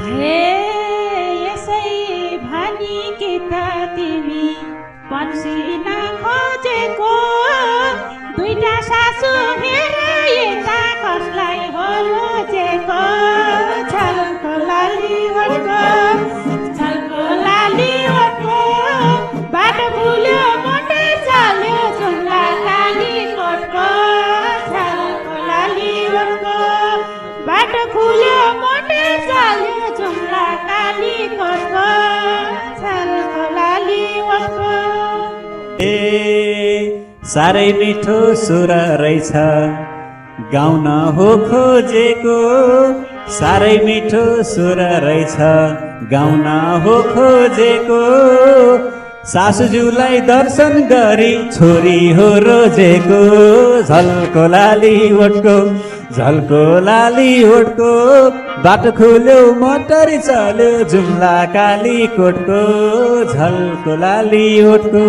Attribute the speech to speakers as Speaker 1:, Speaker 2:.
Speaker 1: हे यसै भनी के त तिमी पन्सिन खोजेको दुईटा सासु मेरो यता कसलाई हो लोजेको छलको लाली वटको छलको लाली वटको बाटो फुल्यो मोटे चाल्यो जुम्ला काली कोटको छलको लाली वटको बाटो फुल्यो मोटे चाल्यो जुम्ला काली कोटको छलको लाली वटको।
Speaker 2: साह्रै मिठो सुर रहेछ गाउन हो खोजेको साह्रै मिठो सुर रहेछ गाउन हो खोजेको सासुज्यूलाई दर्शन गरी छोरी हो रोजेको झल्को लाली ओठको झल्को लाली ओठको बाटो खुल्यो मोटर चल्यो जुम्ला काली कोटको झल्को लाली ओठको।